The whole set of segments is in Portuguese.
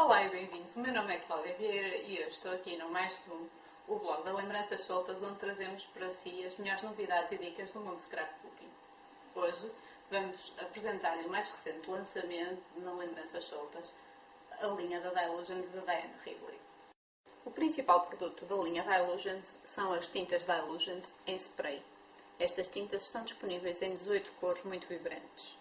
Olá e bem-vindos, o meu nome é Cláudia Vieira e eu estou aqui no Mais Que o blog da Lembranças Soltas, onde trazemos para si as melhores novidades e dicas do mundo scrapbooking. Hoje vamos apresentar-lhe o mais recente lançamento na Lembranças Soltas, a linha da Dylusions da Diane Wrigley. O principal produto da linha Dylusions são as tintas Dylusions em spray. Estas tintas estão disponíveis em 18 cores muito vibrantes.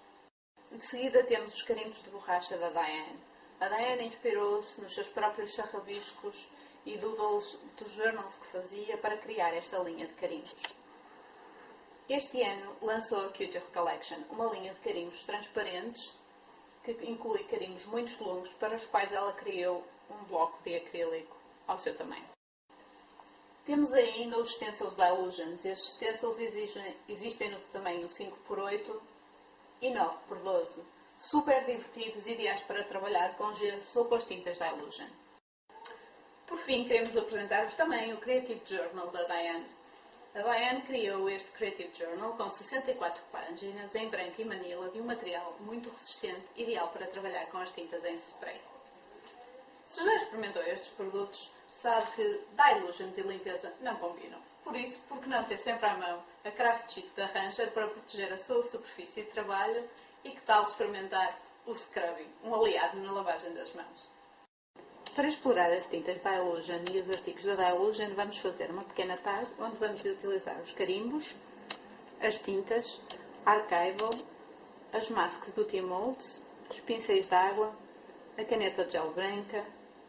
De seguida temos os carimbos de borracha da Diane. A Diane inspirou-se nos seus próprios sarrabiscos e doodles dos journals que fazia para criar esta linha de carimbos. Este ano lançou a Couture Collection, uma linha de carimbos transparentes que inclui carimbos muito longos para os quais ela criou um bloco de acrílico ao seu tamanho. Temos ainda os stencils Dylusions. Estes stencils existem no tamanho 5x8 e 9x12. Super divertidos, ideais para trabalhar com gesso ou com as tintas Dylusion. Por fim, queremos apresentar-vos também o Creative Journal da Diane. A Diane criou este Creative Journal com 64 páginas em branco e manila de um material muito resistente, ideal para trabalhar com as tintas em spray. Se já experimentou estes produtos, sabe que Dylusions e limpeza não combinam. Por isso, por que não ter sempre à mão a Craft Sheet da Ranger para proteger a sua superfície de trabalho? E que tal experimentar o scrubbing, um aliado na lavagem das mãos? Para explorar as tintas Dylusion e os artigos da Dylusion, vamos fazer uma pequena tag onde vamos utilizar os carimbos, as tintas, Archival, as masks do T-Molds, os pincéis de água, a caneta de gel branca,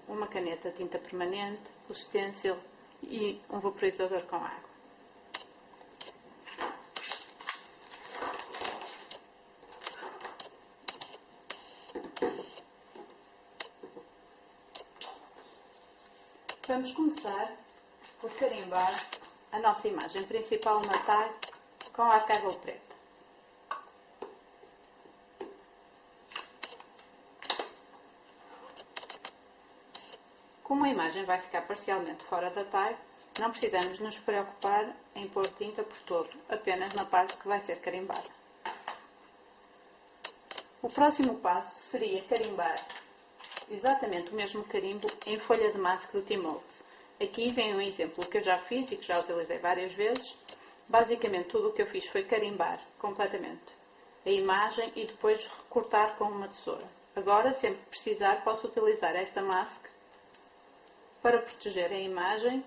uma caneta de tinta permanente, o stencil e um vaporizador com água. Vamos começar por carimbar a nossa imagem principal na tag com a Archival preta. Como a imagem vai ficar parcialmente fora da tag, não precisamos nos preocupar em pôr tinta por todo, apenas na parte que vai ser carimbada. O próximo passo seria carimbar exatamente o mesmo carimbo em folha de mask do T-Molds. Aqui vem um exemplo que eu já fiz e que já utilizei várias vezes. Basicamente tudo o que eu fiz foi carimbar completamente a imagem e depois recortar com uma tesoura. Agora, sempre que precisar, posso utilizar esta mask para proteger a imagem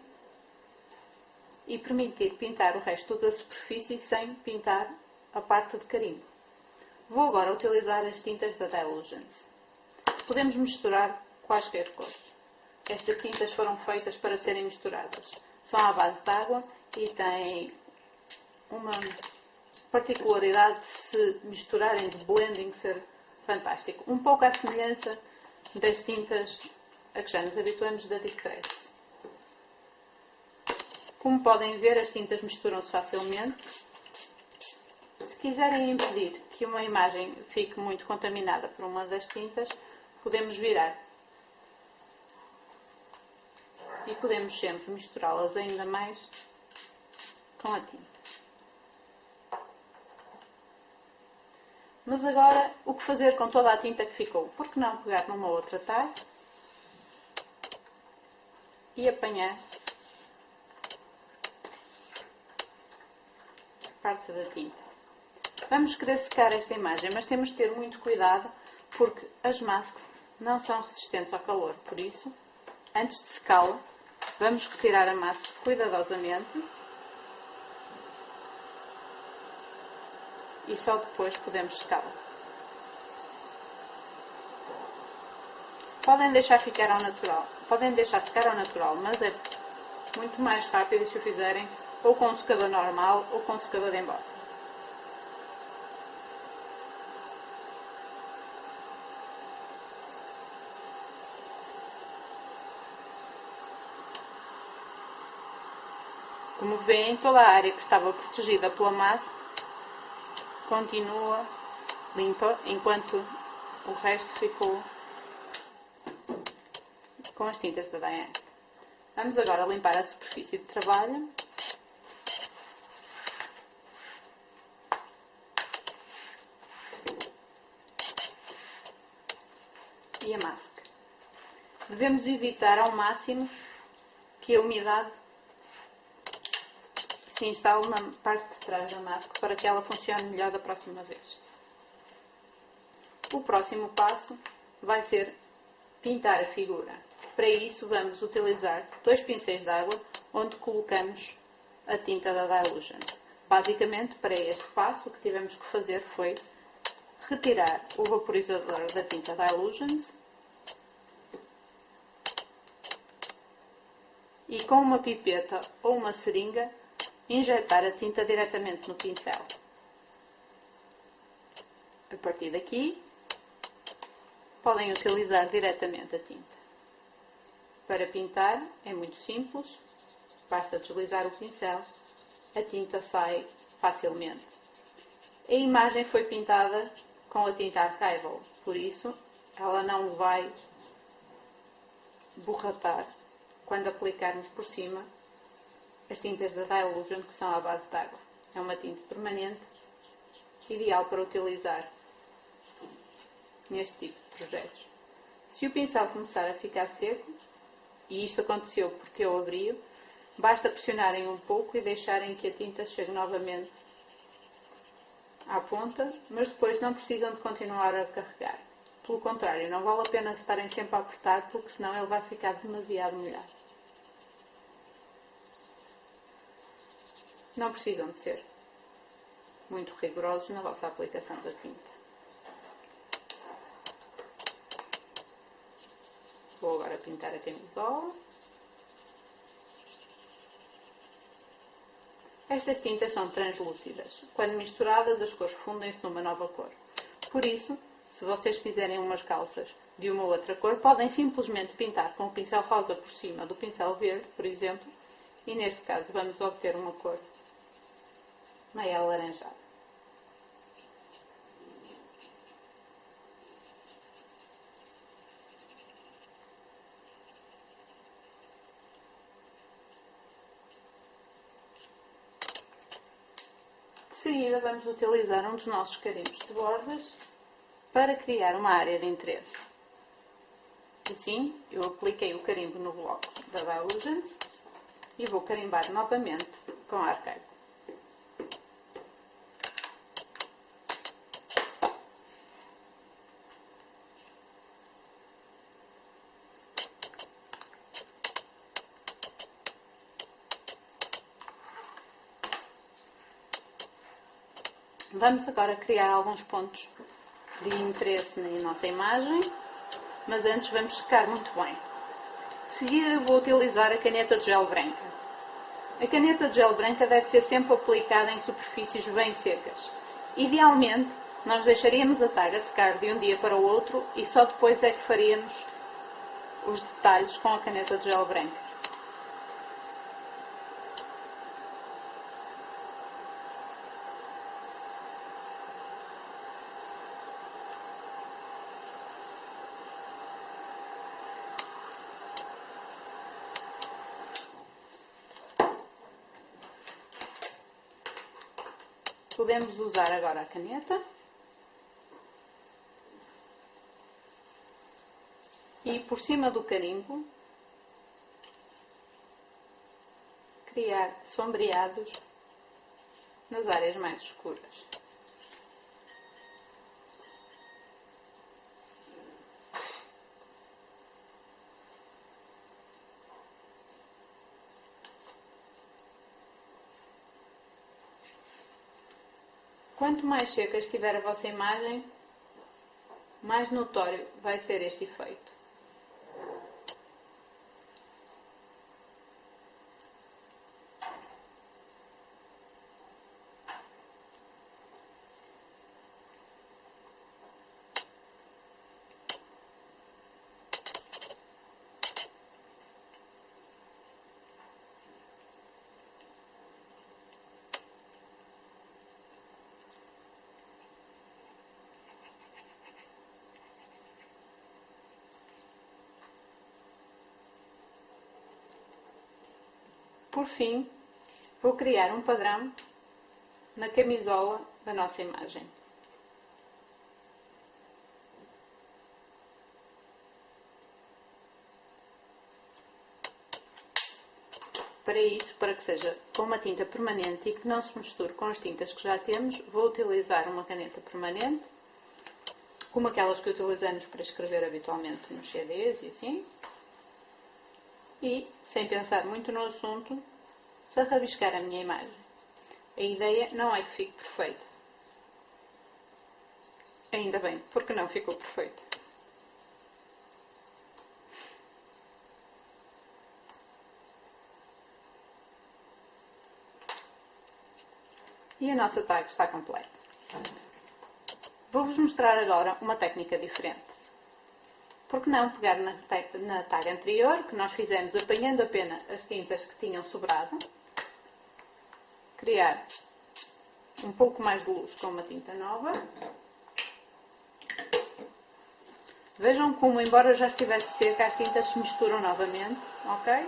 e permitir pintar o resto da superfície sem pintar a parte de carimbo. Vou agora utilizar as tintas da Dylusions. Podemos misturar quaisquer cores. Estas tintas foram feitas para serem misturadas. São à base de água e têm uma particularidade de se misturarem, de blending, ser fantástico. Um pouco à semelhança das tintas a que já nos habituamos da Distress. Como podem ver, as tintas misturam-se facilmente. Se quiserem impedir que uma imagem fique muito contaminada por uma das tintas, podemos virar e podemos sempre misturá-las ainda mais com a tinta. Mas agora, o que fazer com toda a tinta que ficou? Por que não pegar numa outra tag e apanhar parte da tinta? Vamos querer secar esta imagem, mas temos de ter muito cuidado porque as masks não são resistentes ao calor. Por isso, antes de secá-la, vamos retirar a massa cuidadosamente e só depois podemos secá-la. Podem deixar secar ao natural, mas é muito mais rápido se o fizerem ou com um secador normal ou com um secador de embosse. Como veem, toda a área que estava protegida pela massa continua limpa, enquanto o resto ficou com as tintas da Diane. Vamos agora limpar a superfície de trabalho. E a máscara. Devemos evitar ao máximo que a umidade se instale na parte de trás da máscara para que ela funcione melhor da próxima vez. O próximo passo vai ser pintar a figura. Para isso vamos utilizar 2 pincéis de água onde colocamos a tinta da Dylusions. Basicamente, para este passo, o que tivemos que fazer foi retirar o vaporizador da tinta Dylusions e com uma pipeta ou uma seringa injetar a tinta diretamente no pincel. A partir daqui, podem utilizar diretamente a tinta. Para pintar é muito simples, basta deslizar o pincel, a tinta sai facilmente. A imagem foi pintada com a tinta Archival, por isso ela não vai borratar quando aplicarmos por cima as tintas da Dylusion, que são à base de água. É uma tinta permanente, ideal para utilizar neste tipo de projetos. Se o pincel começar a ficar seco, e isto aconteceu porque eu abri-o, basta pressionarem um pouco e deixarem que a tinta chegue novamente à ponta, mas depois não precisam de continuar a carregar. Pelo contrário, não vale a pena estarem sempre a apertar, porque senão ele vai ficar demasiado molhado. Não precisam de ser muito rigorosos na vossa aplicação da tinta. Vou agora pintar a camisola. Estas tintas são translúcidas. Quando misturadas, as cores fundem-se numa nova cor. Por isso, se vocês quiserem umas calças de uma outra cor, podem simplesmente pintar com o pincel rosa por cima do pincel verde, por exemplo, e neste caso vamos obter uma cor meio alaranjada. De seguida vamos utilizar um dos nossos carimbos de bordas para criar uma área de interesse. Assim, eu apliquei o carimbo no bloco da Dylusions e vou carimbar novamente com a Archival. Vamos agora criar alguns pontos de interesse na nossa imagem, mas antes vamos secar muito bem. De seguida eu vou utilizar a caneta de gel branca. A caneta de gel branca deve ser sempre aplicada em superfícies bem secas. Idealmente, nós deixaríamos a tag a secar de um dia para o outro e só depois é que faríamos os detalhes com a caneta de gel branca. Podemos usar agora a caneta e por cima do carimbo criar sombreados nas áreas mais escuras. Quanto mais seca estiver a vossa imagem, mais notório vai ser este efeito. Por fim, vou criar um padrão na camisola da nossa imagem. Para isso, para que seja com uma tinta permanente e que não se misture com as tintas que já temos, vou utilizar uma caneta permanente, como aquelas que utilizamos para escrever habitualmente nos CDs e assim. E, sem pensar muito no assunto, se rabiscar a minha imagem. A ideia não é que fique perfeita. Ainda bem, porque não ficou perfeita. E a nossa tag está completa. Vou-vos mostrar agora uma técnica diferente. Por que não pegar na tag anterior, que nós fizemos apanhando apenas as tintas que tinham sobrado, criar um pouco mais de luz com uma tinta nova. Vejam como, embora já estivesse seca, as tintas se misturam novamente, ok?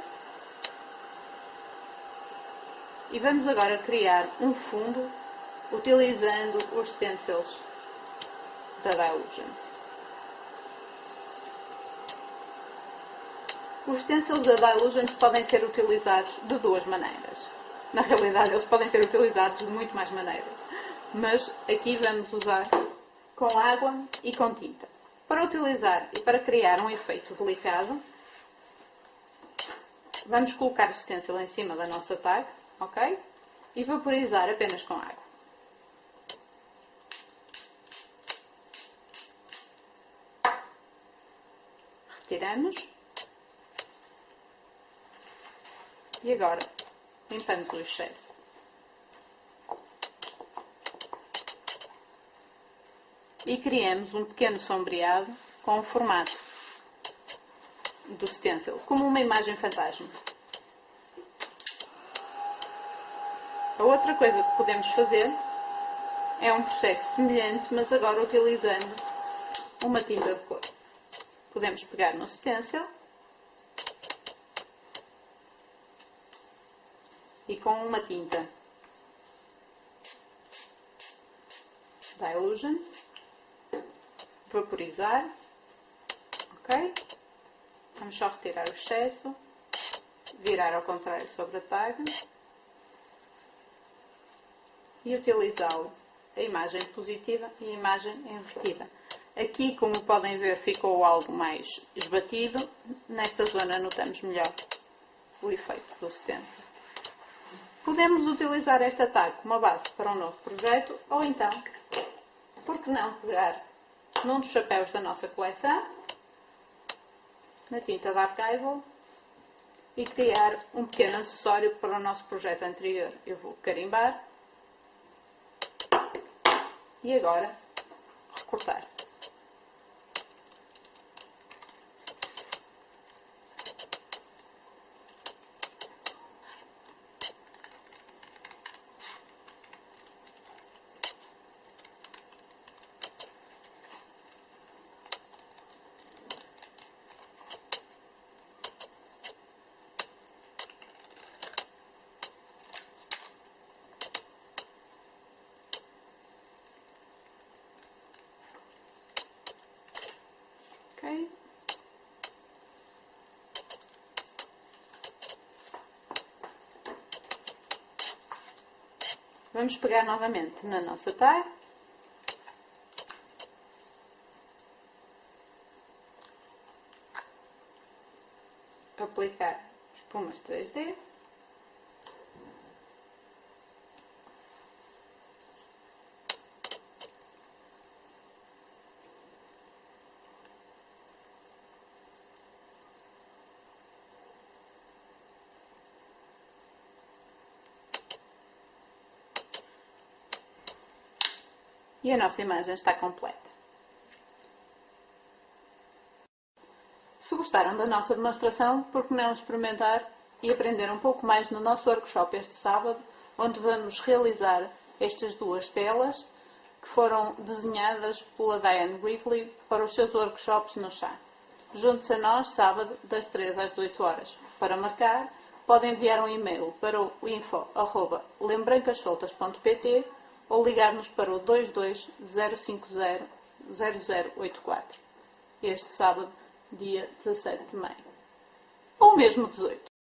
E vamos agora criar um fundo utilizando os stencils da Dylusions. Os stencils da Dylusions podem ser utilizados de duas maneiras. Na realidade, eles podem ser utilizados de muito mais maneiras. Mas aqui vamos usar com água e com tinta. Para utilizar e para criar um efeito delicado, vamos colocar o stencil em cima da nossa tag, ok? E vaporizar apenas com água. Retiramos. E agora limpamos o excesso. E criamos um pequeno sombreado com o formato do stencil, como uma imagem fantasma. A outra coisa que podemos fazer é um processo semelhante, mas agora utilizando uma tinta de cor. Podemos pegar no stencil e com uma tinta Dylusions vaporizar, ok? Vamos só retirar o excesso, virar ao contrário sobre a tag e utilizá-lo, a imagem positiva e a imagem invertida. Aqui, como podem ver, ficou algo mais esbatido. Nesta zona notamos melhor o efeito do stencil. Podemos utilizar esta tag como base para um novo projeto ou então, por que não pegar num dos chapéus da nossa coleção, na tinta da Archival, e criar um pequeno acessório para o nosso projeto anterior. Eu vou carimbar e agora recortar. Ok? Vamos pegar novamente na nossa tag. Aplicar espumas 3D. E a nossa imagem está completa. Se gostaram da nossa demonstração, por que não experimentar e aprender um pouco mais no nosso workshop este sábado, onde vamos realizar estas duas telas que foram desenhadas pela Diane Rivley para os seus workshops no chá. Junte-se a nós sábado das 3 às 18 horas. Para marcar, podem enviar um e-mail para o info@lembrancassoltas.pt ou ligar-nos para o 22 050 0084. Este sábado, dia 17 de maio. Ou mesmo 18.